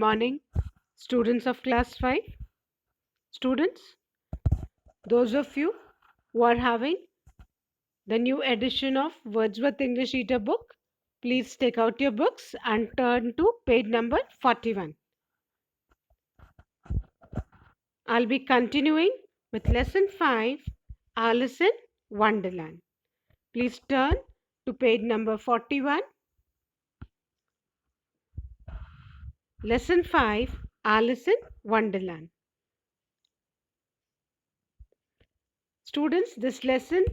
morning, students of class 5. Students, those of you who are having the new edition of Wordsworth English Reader book, please take out your books and turn to page number 41. I'll be continuing with lesson 5, Alice in Wonderland. Please turn to page number 41. Lesson 5, Alice in Wonderland. Students, this lesson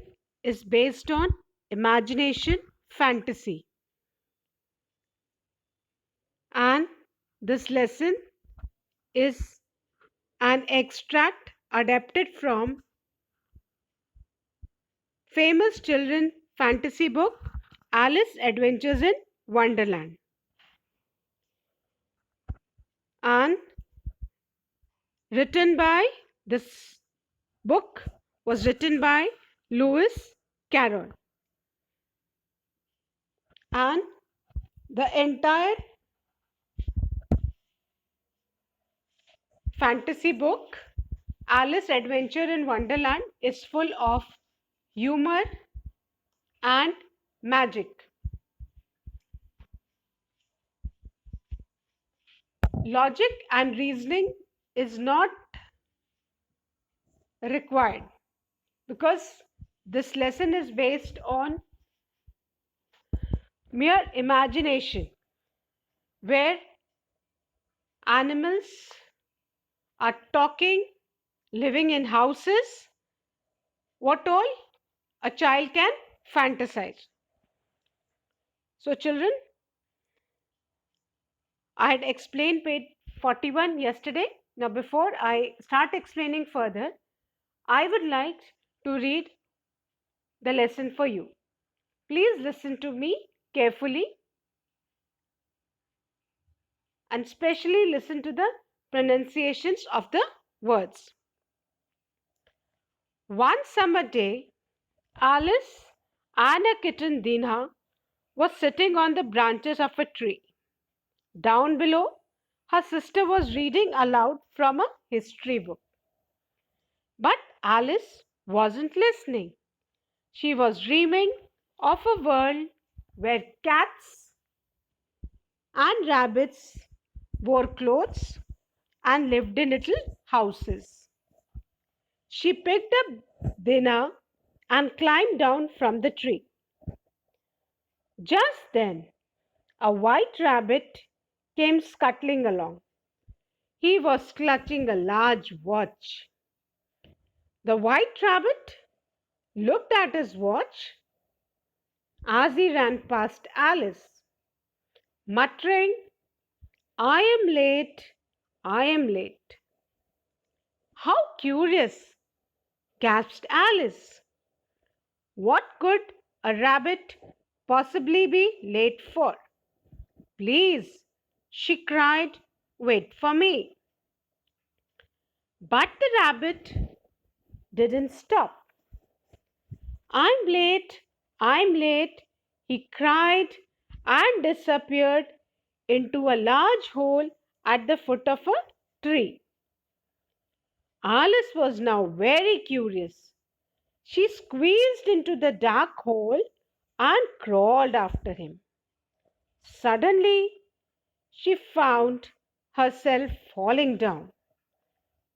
is based on imagination fantasy. And this lesson is an extract adapted from famous children fantasy book Alice Adventures in Wonderland. And this book was written by Lewis Carroll. And the entire fantasy book Alice Adventure in Wonderland is full of humor and magic. Logic and reasoning is not required because this lesson is based on mere imagination, where animals are talking, living in houses, what all a child can fantasize. So children, I had explained page 41 yesterday. Now before I start explaining further, I would like to read the lesson for you. Please listen to me carefully and especially listen to the pronunciations of the words. One summer day, Alice and her kitten Dinah was sitting on the branches of a tree. Down below, her sister was reading aloud from a history book. But Alice wasn't listening. She was dreaming of a world where cats and rabbits wore clothes and lived in little houses. She picked up Dinah and climbed down from the tree. Just then, a white rabbit came scuttling along. He was clutching a large watch. The white rabbit looked at his watch as he ran past Alice, muttering, I am late, I am late. How curious, gasped Alice. What could a rabbit possibly be late for? Please, she cried, wait for me. But the rabbit didn't stop. I'm late, he cried and disappeared into a large hole at the foot of a tree. Alice was now very curious. She squeezed into the dark hole and crawled after him. Suddenly, she found herself falling down,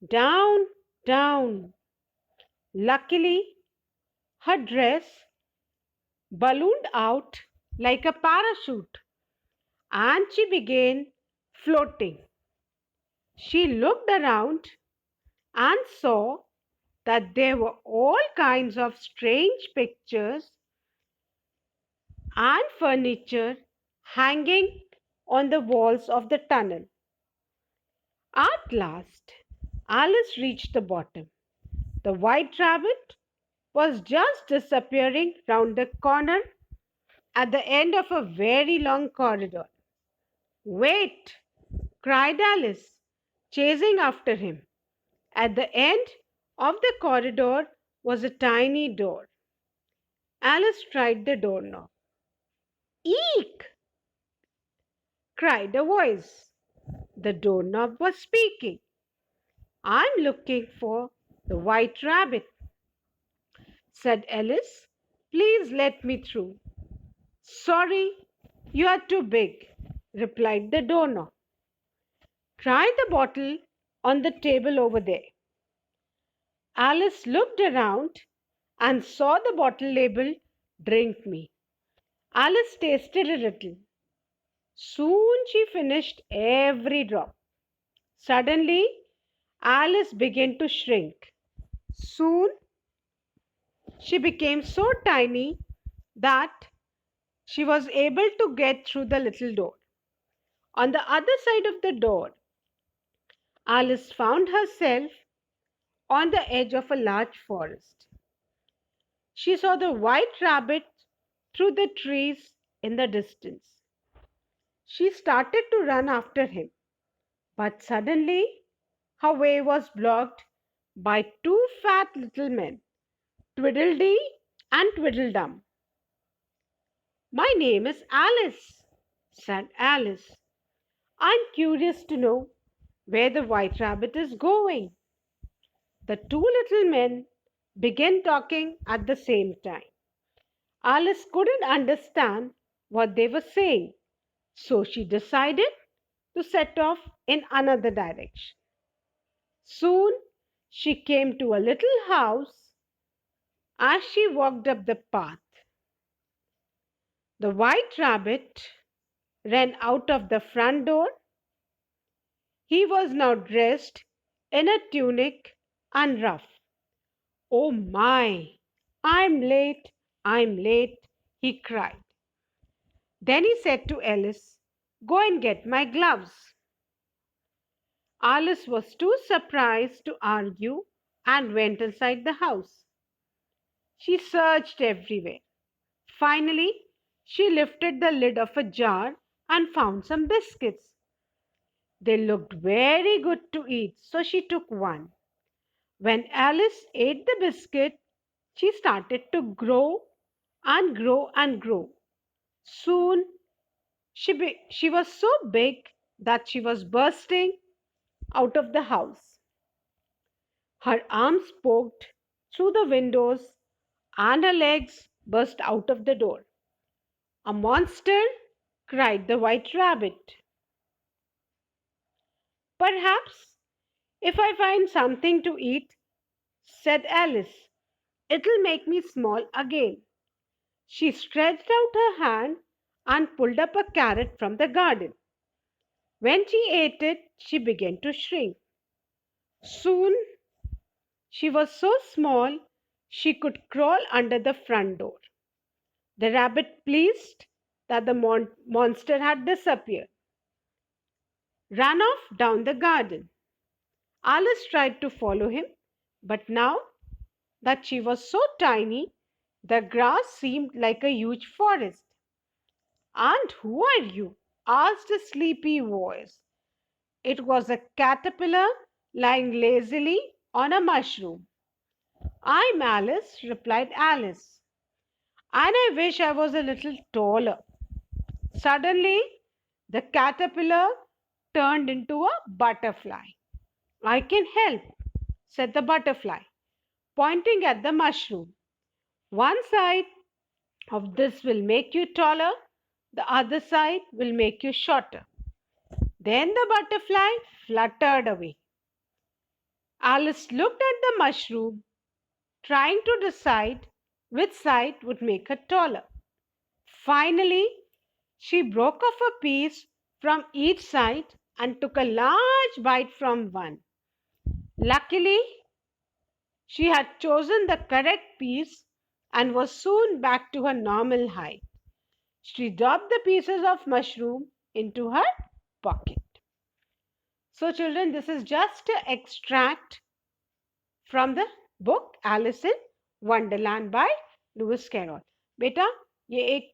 down, down. Luckily, her dress ballooned out like a parachute and she began floating. She looked around and saw that there were all kinds of strange pictures and furniture hanging on the walls of the tunnel. At last, Alice reached the bottom. The white rabbit was just disappearing round the corner at the end of a very long corridor. Wait! Cried Alice, chasing after him. At the end of the corridor was a tiny door. Alice tried the doorknob. Eek! Cried a voice. The doorknob was speaking. I'm looking for the white rabbit, said Alice. Please let me through. Sorry, you are too big, replied the doorknob. Try the bottle on the table over there. Alice looked around and saw the bottle labeled Drink Me. Alice tasted a little. Soon she finished every drop. Suddenly, Alice began to shrink. Soon, she became so tiny that she was able to get through the little door. On the other side of the door, Alice found herself on the edge of a large forest. She saw the white rabbit through the trees in the distance. She started to run after him, but suddenly her way was blocked by two fat little men, Tweedledee and Tweedledum. My name is Alice, said Alice. I'm curious to know where the white rabbit is going. The two little men began talking at the same time. Alice couldn't understand what they were saying, so she decided to set off in another direction. Soon she came to a little house. As she walked up the path, the white rabbit ran out of the front door. He was now dressed in a tunic and ruff. Oh my, I'm late, he cried. Then he said to Alice, Go and get my gloves. Alice was too surprised to argue and went inside the house. She searched everywhere. Finally, she lifted the lid of a jar and found some biscuits. They looked very good to eat, so she took one. When Alice ate the biscuit, she started to grow and grow and grow. Soon, she was so big that she was bursting out of the house. Her arms poked through the windows and her legs burst out of the door. A monster, cried the white rabbit. Perhaps if I find something to eat, said Alice, it'll make me small again. She stretched out her hand and pulled up a carrot from the garden. When she ate it, she began to shrink. Soon she was so small she could crawl under the front door. The rabbit, pleased that the monster had disappeared, ran off down the garden. Alice tried to follow him, but now that she was so tiny, the grass seemed like a huge forest. And who are you? Asked a sleepy voice. It was a caterpillar lying lazily on a mushroom. I'm Alice, replied Alice, and I wish I was a little taller. Suddenly, the caterpillar turned into a butterfly. I can help, said the butterfly, pointing at the mushroom. One side of this will make you taller, the other side will make you shorter. Then the butterfly fluttered away. Alice looked at the mushroom, trying to decide which side would make her taller. Finally, she broke off a piece from each side and took a large bite from one. Luckily, she had chosen the correct piece and was soon back to her normal height. She dropped the pieces of mushroom into her pocket. So, children, this is just an extract from the book Alice in Wonderland by Lewis Carroll. बेटा, ये एक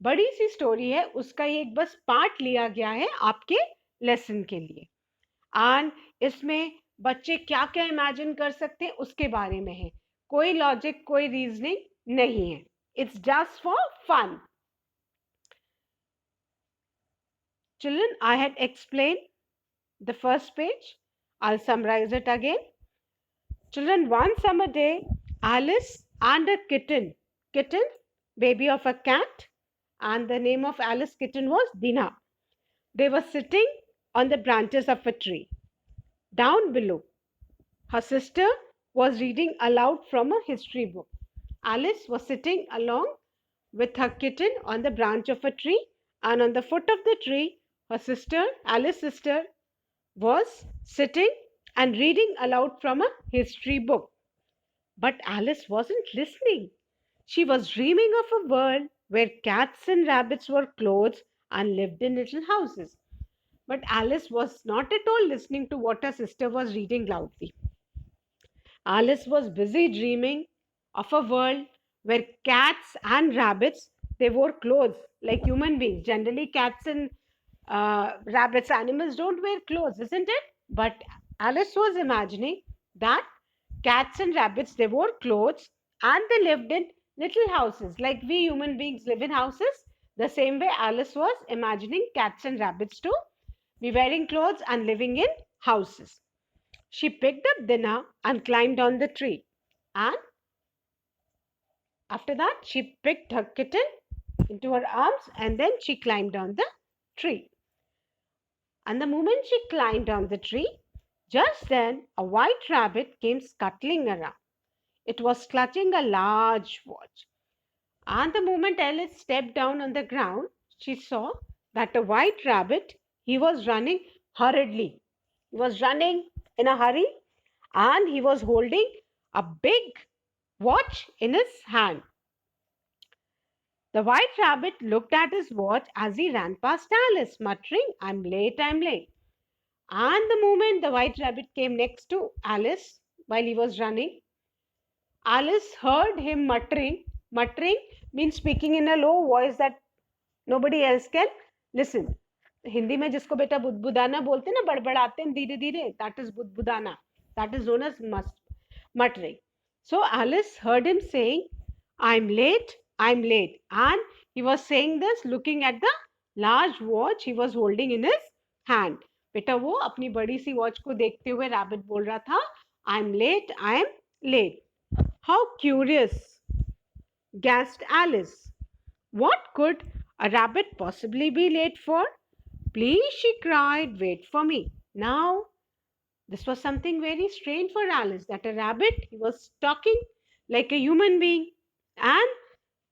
बड़ी सी story है, उसका ये एक बस part लिया गया है आपके लेसन के लिए. एंड इसमें बच्चे क्या क्या इमेजिन कर सकते हैं उसके बारे में है. कोई लॉजिक, कोई रीजनिंग नहीं है. It's just for fun. Children, I had explained the first page. I'll summarize it again. Children, one summer day, Alice and a kitten, baby of a cat, and the name of Alice kitten was Dina. They were sitting on the branches of a tree. Down below, her sister was reading aloud from a history book. Alice was sitting along with her kitten on the branch of a tree, and on the foot of the tree, her sister, Alice's sister, was sitting and reading aloud from a history book. But Alice wasn't listening. She was dreaming of a world where cats and rabbits were clothes and lived in little houses. But Alice was not at all listening to what her sister was reading loudly. Alice was busy dreaming of a world where cats and rabbits they wore clothes like human beings. Generally, cats and rabbits, animals don't wear clothes, isn't it? But Alice was imagining that cats and rabbits they wore clothes and they lived in little houses like we human beings live in houses. The same way Alice was imagining cats and rabbits to be wearing clothes and living in houses. She picked up Dinah and climbed on the tree. And after that, she picked her kitten into her arms and then she climbed on the tree. And the moment she climbed on the tree, just then a white rabbit came scuttling around. It was clutching a large watch. And the moment Alice stepped down on the ground, she saw that a white rabbit, he was running hurriedly. He was running in a hurry and he was holding a big watch in his hand. The white rabbit looked at his watch as he ran past Alice, muttering, I'm late, I'm late. And the moment the white rabbit came next to Alice while he was running, Alice heard him muttering. Muttering means speaking in a low voice that nobody else can listen. Hindi में जिसको बेटा बुदबुदाना बोलते हैं ना बड़बड़ाते हैं धीरे धीरे that is बुदबुदाना. That is known as muttering. So Alice heard him saying, I'm late, and he was saying this looking at the large watch he was holding in his hand. बेटा वो अपनी बड़ी सी वॉच को देखते हुए rabbit बोल रहा था I'm late. How curious, gasped Alice. What could a rabbit possibly be late for? Please, she cried, wait for me. Now, this was something very strange for Alice that a rabbit, he was talking like a human being, and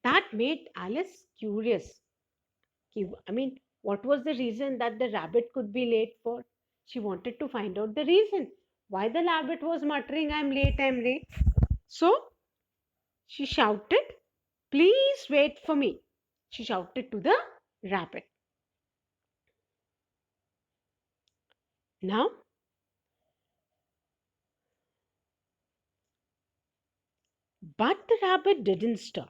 that made Alice curious. I mean, what was the reason that the rabbit could be late for? She wanted to find out the reason why the rabbit was muttering, I'm late, I'm late. So she shouted, please wait for me. She shouted to the rabbit. Now, but the rabbit didn't stop.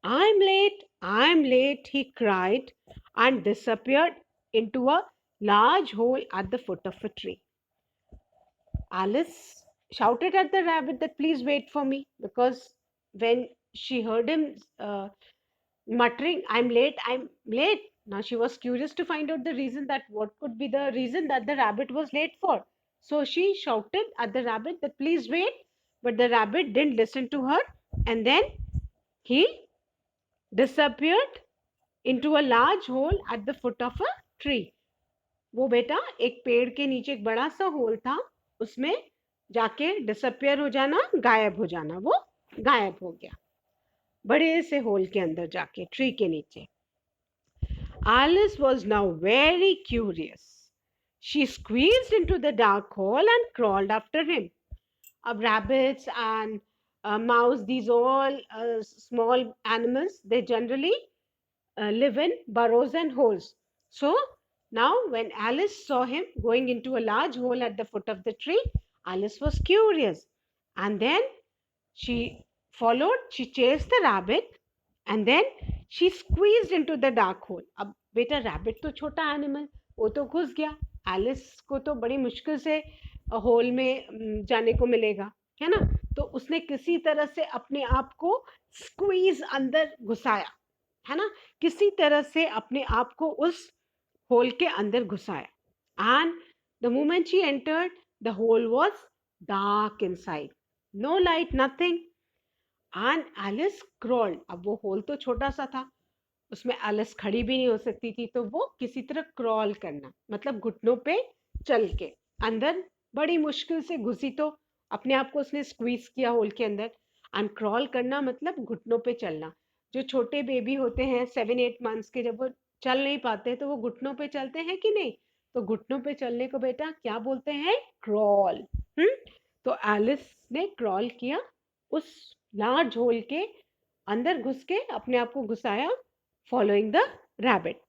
I'm late, he cried and disappeared into a large hole at the foot of a tree. Alice shouted at the rabbit that please wait for me because when she heard him muttering, I'm late. Now she was curious to find out the reason that what could be the reason that the rabbit was late for. So she shouted at the rabbit that please wait, but the rabbit didn't listen to her and then he disappeared into a large hole at the foot of a tree. वो बेटा एक पेड़ के नीचे एक बड़ा सा whole था उसमें जाके डिसअपियर हो जाना गायब हो जाना वो गायब हो गया बड़े से होल के अंदर जाके ट्री के नीचे Alice was now very curious. She squeezed into the dark hole and crawled after him. Rabbits and mouse, these all small animals, they generally live in burrows and holes. So now when Alice saw him going into a large hole at the foot of the tree, Alice was curious. And then she she chased the rabbit and then she squeezed into the dark hole. अब बेटा rabbit तो छोटा animal वो तो घुस गया Alice को तो बड़ी मुश्किल से होल में जाने को मिलेगा है ना तो उसने किसी तरह से अपने आप को स्क्वीज अंदर घुसाया है ना किसी तरह से अपने आप को उस होल के अंदर घुसाया and the moment she entered the hole was dark inside, no light, nothing and Alice crawled. अब वो होल तो छोटा सा था, उसमें एलिस खड़ी भी नहीं हो सकती थी, तो वो किसी तरह क्रॉल करना मतलब घुटनों पे चल के अंदर बड़ी मुश्किल से घुसी, तो अपने आप को उसने स्क्वीज किया होल के अंदर। एंड क्रॉल करना मतलब घुटनों पे चलना। जो छोटे बेबी होते हैं 7-8 मंथ्स के, जब वो चल नहीं पाते तो वो घुटनों पे चलते हैं कि नहीं, तो घुटनों पे चलने को बेटा क्या बोलते हैं? क्रॉल। तो एलिस ने क्रॉल किया, उस लार्ज होल के अंदर घुस के अपने आप को घुसाया, following the rabbit.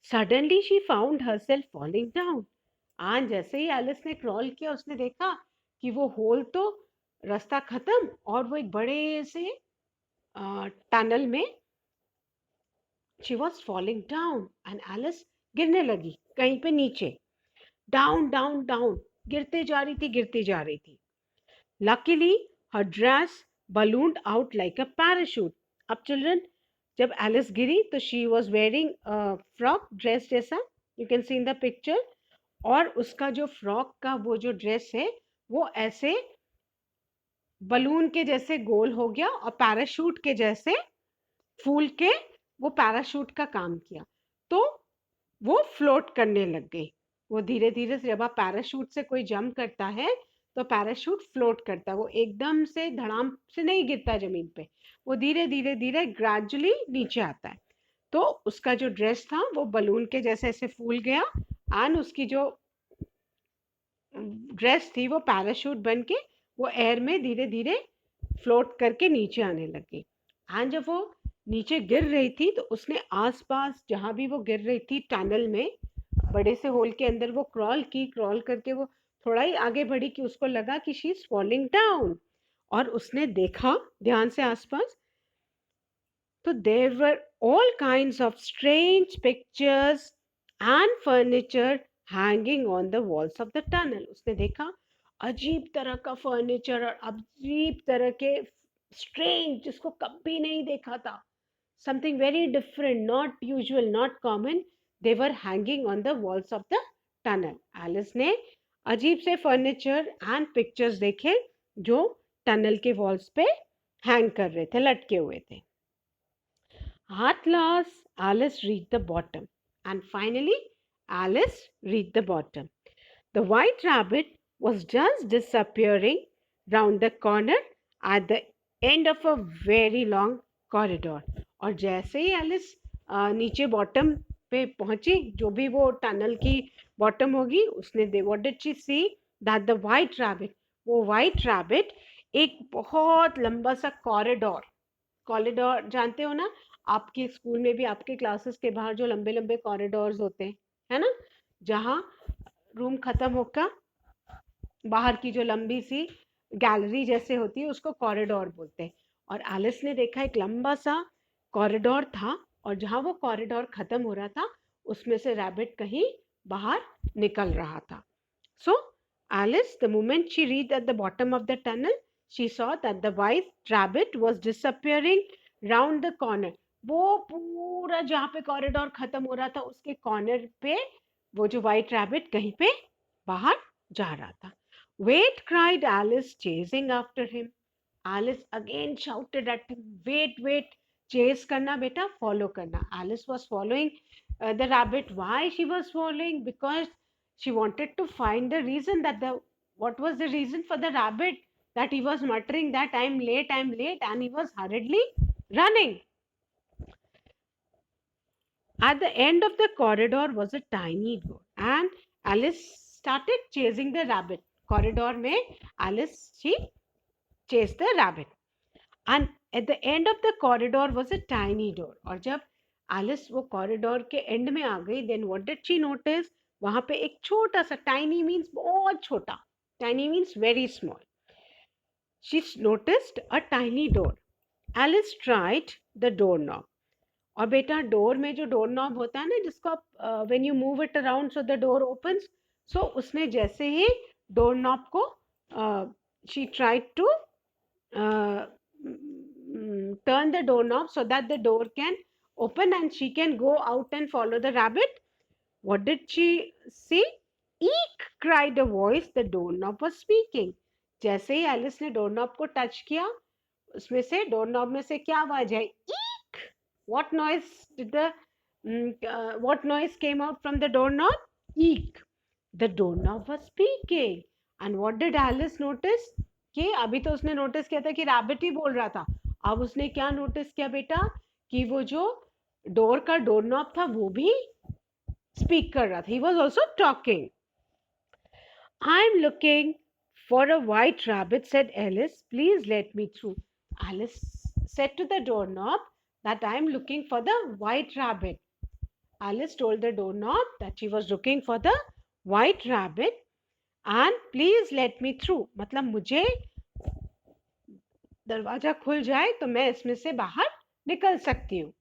Suddenly she found herself falling down. आज जैसे ही एलिस ने क्रॉल किया, उसने देखा कि वो होल तो रास्ता खत्म और वो एक बड़े से टनल में she was falling down and Alice गिरने लगी कहीं पे नीचे, डाउन डाउन डाउन, गिरते जा रही थी, गिरती जा रही थी। Luckily her dress ballooned out like a parachute. अब चिल्ड्रन, जब एलिस गिरी तो she was wearing frock dress जैसा, you can see in the picture, और उसका जो फ्रॉक का वो जो ड्रेस है वो ऐसे बलून के जैसे गोल हो गया और पैराशूट के जैसे फूल के वो पैराशूट का काम किया, तो वो फ्लोट करने लग गई। वो धीरे धीरे से, जब आप पैराशूट से कोई जंप करता है तो पैराशूट फ्लोट करता है, वो एकदम से धड़ाम से नहीं गिरता जमीन पे, वो धीरे धीरे धीरे ग्रेजुअली नीचे आता है। तो उसका जो ड्रेस था वो बलून के जैसे ऐसे फूल गया एंड उसकी जो ड्रेस थी वो पैराशूट बन के वो एयर में धीरे धीरे फ्लोट करके नीचे आने लगी। एंड जब वो नीचे गिर रही थी तो उसने आसपास जहां भी वो गिर रही थी टनल में बड़े से होल के अंदर वो क्रॉल की, क्रॉल करके वो थोड़ा ही आगे बढ़ी कि उसको लगा कि शी इज फॉलिंग डाउन, और उसने देखा ध्यान से आसपास, तो there were all kinds of strange pictures and furniture hanging on the walls of the tunnel. उसने देखा अजीब तरह का फर्नीचर और अजीब तरह के स्ट्रेंज, जिसको कभी नहीं देखा था, something very different, not usual, not common, they were hanging on the walls of the tunnel. Alice ने अजीब से फर्नीचर एंड पिक्चर्स देखे जो टनल के वॉल्स पे हैंग कर रहे थे, लटके हुए थे। At last, Alice reached the bottom, and finally, Alice reached the bottom. The white rabbit was just disappearing round the corner at the end of a very long corridor. और जैसे ही Alice नीचे bottom पे पहुंची, जो भी वो tunnel की bottom होगी, उसने what did she see, that the white rabbit, वो वाइट रैबिट एक बहुत लंबा सा कॉरिडोर, कॉरिडोर जानते हो ना, आपके स्कूल में भी आपके क्लासेस के बाहर जो लंबे लंबे कॉरिडोर्स होते हैं, है ना, जहाँ रूम खत्म होकर बाहर की जो लंबी सी गैलरी जैसे होती है उसको कॉरिडोर बोलते हैं। और एलिस ने देखा एक लंबा सा कॉरिडोर था, और जहाँ वो कॉरिडोर खत्म हो रहा था उसमें से रैबिट कहीं बाहर निकल रहा था। So Alice, the moment she reached at the bottom of the tunnel, she saw that the white rabbit was disappearing round the corner. वो पूरा जहाँ पे कॉरिडोर खत्म हो रहा था उसके कॉर्नर पे वो जो वाइट रैबिट कहीं पे बाहर जा रहा था। Wait, cried Alice, chasing after him. Alice again shouted at him, wait, wait, chase करना बेटा, follow करना. Alice was following the rabbit. Why she was following? Because she wanted to find the reason that what was the reason for the rabbit that he was muttering that I'm late, and he was hurriedly running. At the end of the corridor was a tiny door, and Alice started chasing the rabbit. Corridor में Alice, she chased the rabbit, and at the end of the corridor was a tiny door. और जब Alice वो corridor के end में आ गई, then what did she notice? वहाँ पे एक छोटा सा, tiny means बहुत छोटा, tiny means very small. She noticed a tiny door. Alice tried the doorknob. और बेटा डोर में जो डोर नॉब होता है ना, जिसको आप when you move it around so the door opens, सो उसने जैसे ही डोर नॉब को she tried to turn the door knob so that the door can open and she can go out and follow the rabbit. What did she say? Eek! cried a voice. The doorknob was speaking. जैसे ही Alice ने डोरनॉब को touch किया, उसमें से डोरनॉब में से क्या आवाज आई? Eek! What noise did the what noise came out from the doorknob? Eek! The doorknob was speaking. And what did Alice notice? कि अभी तो उसने नोटिस किया था कि रैबिट ही बोल रहा था. अब उसने क्या नोटिस किया बेटा? कि वो जो डोर का डोरनॉब था वो भी स्पीक कर रहा था. He was also talking. I'm looking for a white rabbit, said Alice. Please let me through. Alice said to the doorknob that I'm looking for the white rabbit. Alice told the doorknob that she was looking for the white rabbit and please let me through. मतलब मुझे दरवाजा खुल जाए तो मैं इसमें से बाहर निकल सकती हूँ.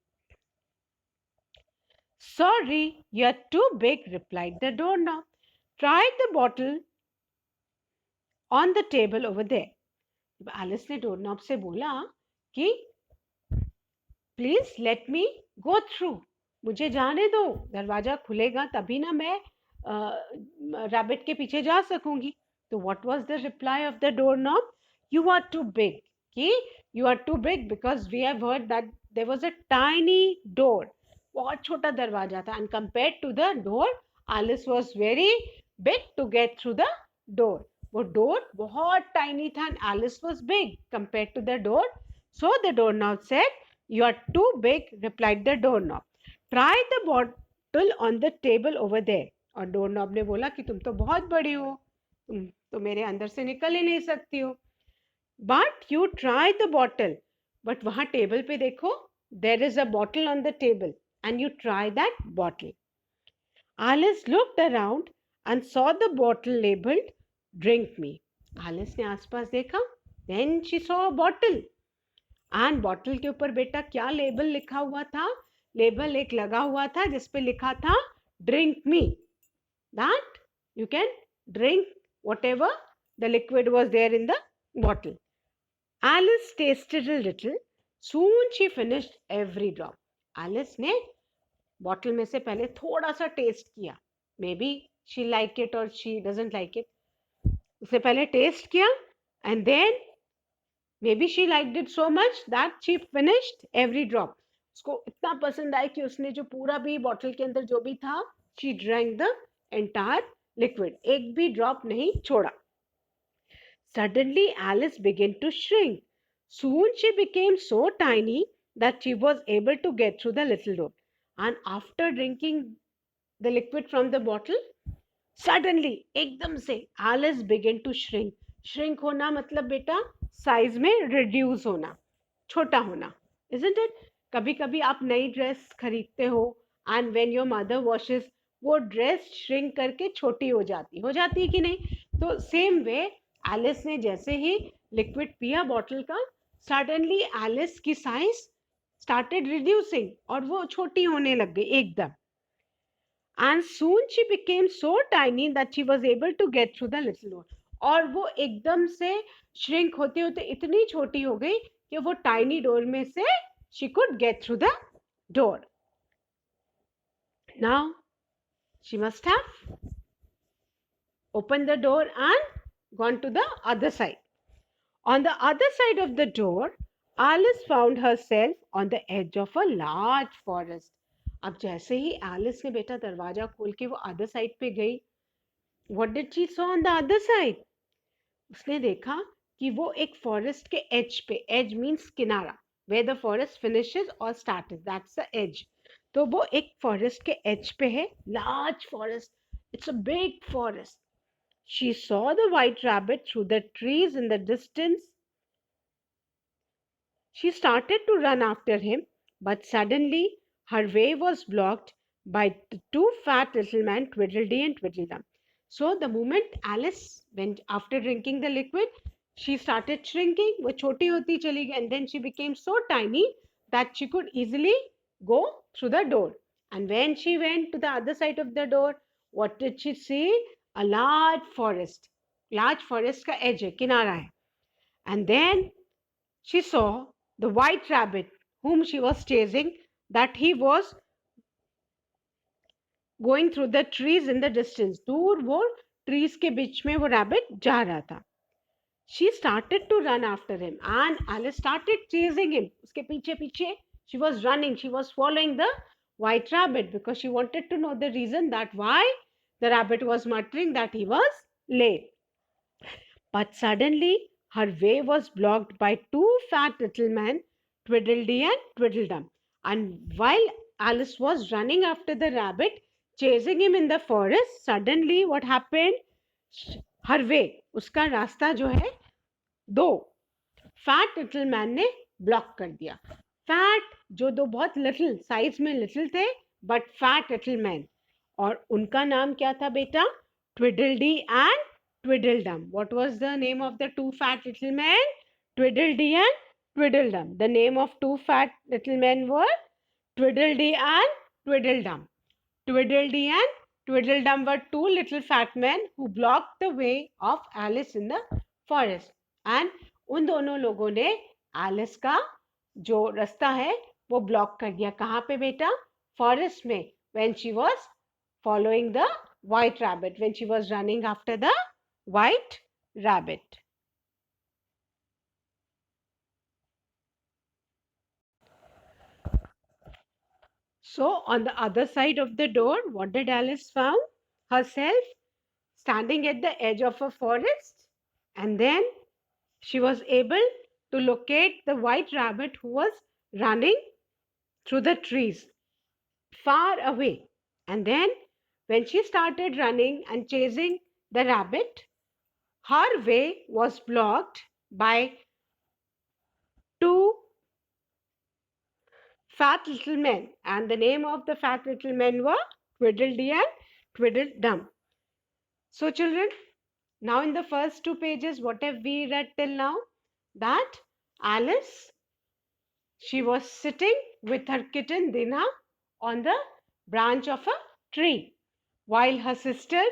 Sorry, you're too big, replied the doorknob. Try the bottle on the table over there. Alice ने डोरनॉब से बोला कि please let me go through, मुझे जाने दो, दरवाजा खुलेगा तभी ना मैं रैबिट के पीछे जा सकूंगी. तो what was the reply of the doorknob? You are too big. कि you are too big because we have heard that there was a tiny door. बहुत छोटा दरवाजा था. And compared to the door, Alice was very big to get through the door. वो door बहुत tiny था and Alice was big compared to the door. So the doorknob said, "You are too big," replied the doorknob. "Try the bottle on the table over there." और डोरनॉब ने बोला कि तुम तो बहुत बड़ी हो, तुम तो मेरे अंदर से निकल ही नहीं सकती हो. But you try the bottle. But वहाँ टेबल पे देखो, there is a bottle on the table and you try that bottle. Alice looked around and saw the bottle labeled "Drink me." Alice ने आसपास देखा. Then she saw a bottle. And bottle के ऊपर बेटा क्या label लिखा हुआ था? लेबल एक लगा हुआ था जिसपे लिखा था drink me, that you can drink whatever the liquid was there in the bottle. Alice tasted a little. Soon she finished every drop. Alice ने बॉटल में से पहले थोड़ा सा टेस्ट किया. Maybe she like it और she doesn't like it. उसने पहले टेस्ट किया and then maybe she liked it so much that she finished every drop. उसको इतना पसंद आया कि उसने जो पूरा भी बॉटल के अंदर जो भी था, she drank the entire liquid. एक भी ड्रॉप नहीं छोड़ा. Suddenly Alice began to shrink. Soon she became so tiny that she was able to get through the little door. And after drinking the liquid from the bottle, suddenly एकदम से Alice began to shrink. Shrink होना मतलब बेटा size में reduce होना, छोटा होना. Isn't it? कभी कभी आप नई ड्रेस खरीदते हो and when your mother washes, वो ड्रेस श्रिंक करके छोटी हो जाती है कि नहीं? तो सेम वे एलिस ने जैसे ही लिक्विड पिया बॉटल का, सडनली एलिस की साइज स्टार्टेड रिड्यूसिंग और वो छोटी होने लग गई एकदम. And soon she became so tiny that she was able to get through the little door. और वो एकदम से श्रिंक होते होते इतनी छोटी हो गई कि वो टाइनी डोर में से she could get through the door. Now she must have opened the door and gone to the other side. On the other side of the door, Alice found herself on the edge of a large forest. अब जैसे ही Alice ने बेटा दरवाजा खोल के वो other side पे गई, what did she saw on the other side? उसने देखा कि वो एक फॉरेस्ट के एज पे, एज मीन्स किनारा, वेयर द फॉरेस्ट फिनिशेस और स्टार्ट्स, दैट्स द एज. तो वो एक फॉरेस्ट के एज पे है, large forest, it's a big forest. She saw the white rabbit through the trees in the distance. She started to run after him, but suddenly her way was blocked by the two fat little men, Tweedledee and Tweedledum. So the moment Alice went after drinking the liquid, she started shrinking. वो छोटी होती चली गई, and then she became so tiny that she could easily go through the door. And when she went to the other side of the door, what did she see? A large forest. Large forest का edge है, किनारा है. And then she saw the white rabbit whom she was chasing, that he was going through the trees in the distance. दूर वो trees के बीच में वो rabbit जा रहा था. She started to run after him and Alice started chasing him. उसके पीछे पीछे she was running, she was following the white rabbit because she wanted to know the reason that why the rabbit was muttering that he was late. But suddenly her way was blocked by two fat little men, Tweedledee and Tweedledum. And while Alice was running after the rabbit, chasing him in the forest, suddenly what happened? Her way, उसका रास्ता जो है दो fat little man ने block कर दिया. Fat जो दो बहुत लिटिल साइज में लिटिल थे बट फैट लिटिल मैन, और उनका नाम क्या था बेटा? Tweedledee and Tweedledum. What was the name of the two fat little man? Tweedledee and Tweedledum. The name of two fat little man were Tweedledee and Tweedledum. Tweedledee and Tweedledum were two little fat men who blocked the way of Alice in the forest. And उन दोनों लोगों ने Alice का जो रास्ता है वो block कर दिया. कहाँ पे बेटा? फॉरेस्ट में. when she was following the white rabbit, when she was running after the white rabbit. So on the other side of the door, what did Alice found? Herself standing at the edge of a forest, and then she was able to locate the white rabbit who was running through the trees far away. And then when she started running and chasing the rabbit, her way was blocked by two fat little men, and the name of the fat little men were Tweedledee and Tweedledum. So children, now in the first two pages, what have we read till now? That Alice, she was sitting with her kitten Dina on the branch of a tree, while her sister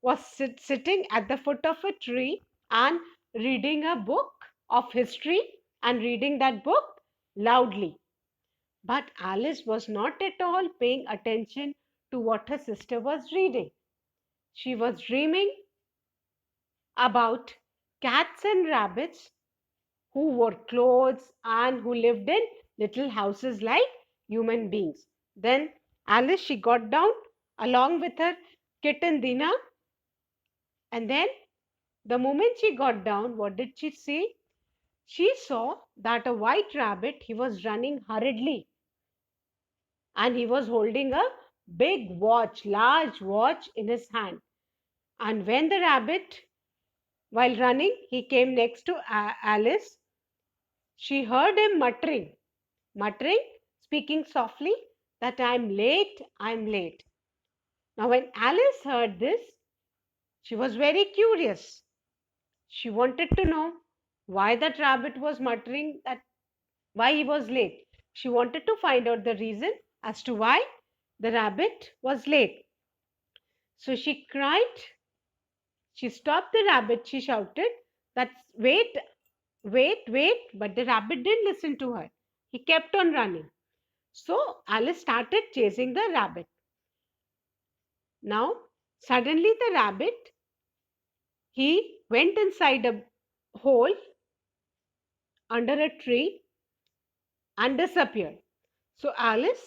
was sitting at the foot of a tree and reading a book of history and reading that book loudly. But Alice was not at all paying attention to what her sister was reading. She was dreaming about cats and rabbits who wore clothes and who lived in little houses like human beings. Then Alice, she got down along with her kitten Dina, and then the moment she got down, what did she see? She saw that a white rabbit, he was running hurriedly and he was holding a big watch, large watch in his hand. And when the rabbit, while running, he came next to Alice, she heard him muttering, speaking softly that I'm late, I'm late. Now, when Alice heard this, she was very curious. She wanted to know why that rabbit was muttering, that why he was late. She wanted to find out the reason as to why the rabbit was late. So she cried, she stopped the rabbit, she shouted that wait, wait, wait, but the rabbit didn't listen to her. He kept on running. So Alice started chasing the rabbit. Now, suddenly the rabbit, he went inside a hole under a tree and disappeared. So Alice,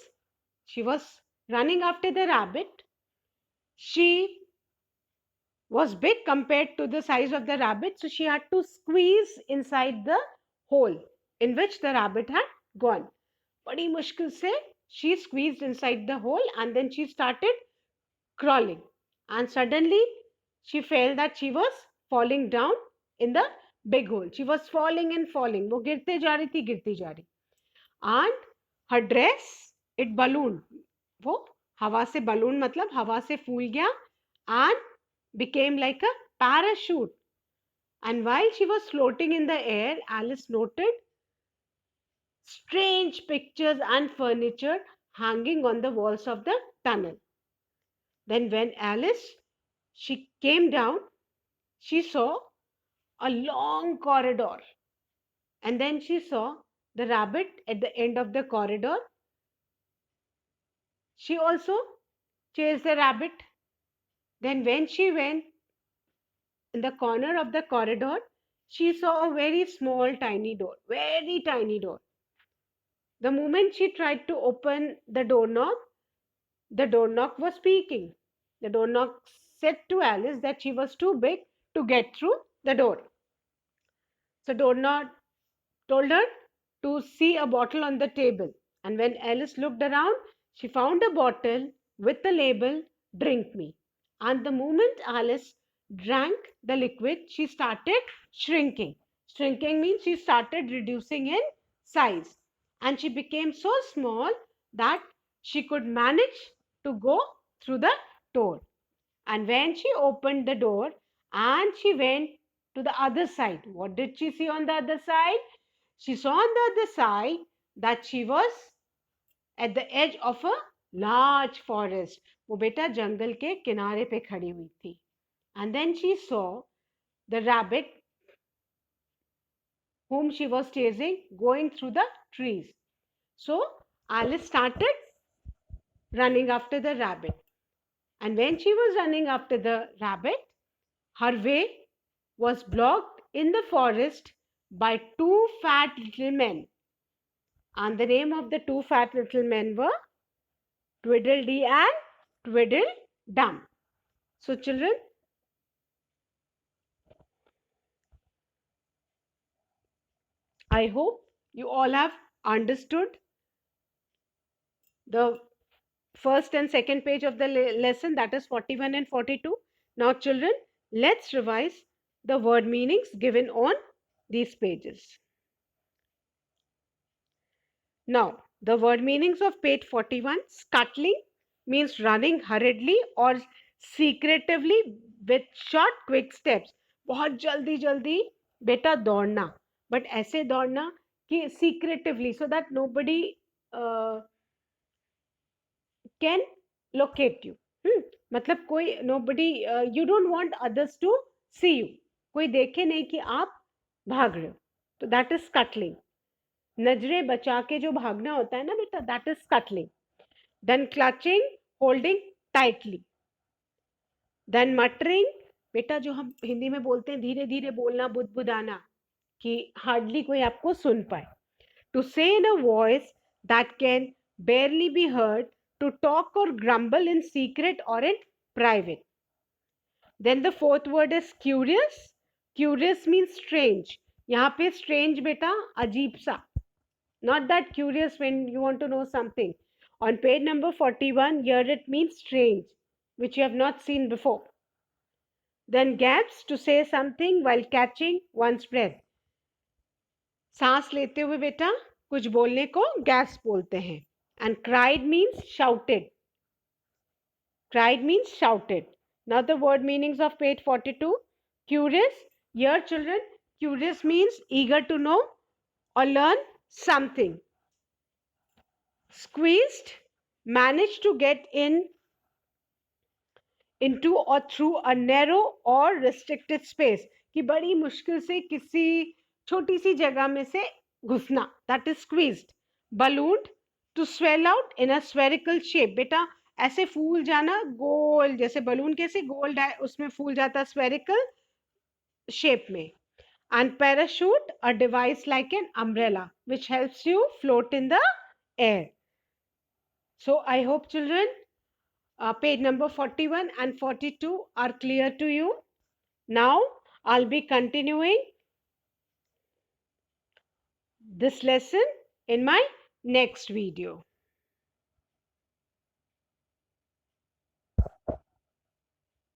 she was running after the rabbit. She was big compared to the size of the rabbit, so she had to squeeze inside the hole in which the rabbit had gone. बड़ी मुश्किल से she squeezed inside the hole and then she started crawling, and suddenly she felt that she was falling down in the big hole. She was falling and falling. वो गिरते जा रही थी, गिरती जा रही. And her dress, it ballooned. वो हवा से balloon मतलब हवा से फूल गया and became like a parachute. And while she was floating in the air, Alice noted strange pictures and furniture hanging on the walls of the tunnel. Then when Alice, she came down, she saw a long corridor, and then she saw the rabbit at the end of the corridor. She also chase the rabbit. Then when she went in the corner of the corridor, she saw a very small, tiny door, very tiny door. The moment she tried to open the doorknob was speaking. The doorknob said to Alice that she was too big to get through the door. So doorknob told her to see a bottle on the table. And when Alice looked around, she found a bottle with the label, "Drink me." And the moment Alice drank the liquid, she started shrinking. Shrinking means she started reducing in size. And she became so small that she could manage to go through the door. And when she opened the door and she went to the other side, what did she see on the other side? She saw on the other side that she was at the edge of a large forest. वो बेटा जंगल के किनारे पे खड़ी हुई थी. And then she saw the rabbit whom she was chasing going through the trees. So Alice started running after the rabbit. And when she was running after the rabbit, her way was blocked in the forest by two fat little men. And the name of the two fat little men were Tweedledee and Tweedledum. So, children, I hope you all have understood the first and second page of the lesson, that is 41 and 42. Now, children, let's revise the word meanings given on these pages. Now, the word meanings of page 41: scuttling means running hurriedly or secretively with short quick steps. बहुत जल्दी जल्दी बेटा दौड़ना, but ऐसे दौड़ना कि secretively, so that nobody can locate you. मतलब कोई nobody, you don't want others to see you. कोई देखे नहीं कि आप भाग रहे हो, तो that is scuttling. नजरें बचा के जो भागना होता है ना बेटा, that is scuttling. Then clutching, holding tightly. Then muttering, बेटा जो हम हिंदी में बोलते हैं धीरे धीरे बोलना, बुदबुदाना, कि हार्डली कोई आपको सुन पाए. To say in a voice that can barely be heard, to talk or grumble in secret or in private. Then the fourth word is curious. Curious means strange. यहाँ पे strange बेटा अजीब सा, not that curious when you want to know something. On page number 41, here it means strange, which you have not seen before. Then gaps, to say something while catching one's breath. सांस लेते हुए बेटा कुछ बोलने को gas बोलते हैं. And cried means shouted. Cried means shouted. Now the word meanings of page 42. Curious. Here children, curious means eager to know or learn something. Squeezed, managed to get into or through a narrow or restricted space, कि बड़ी मुश्किल से किसी छोटी सी जगह में से घुसना, that is squeezed. Ballooned, to swell out in a spherical shape. बेटा ऐसे फूल जाना गोल, जैसे बलून कैसे गोल है उसमें फूल जाता spherical shape में. And parachute, a device like an umbrella which helps you float in the air. So I hope children, page number 41 and 42 are clear to you. Now I'll be continuing this lesson in my next video.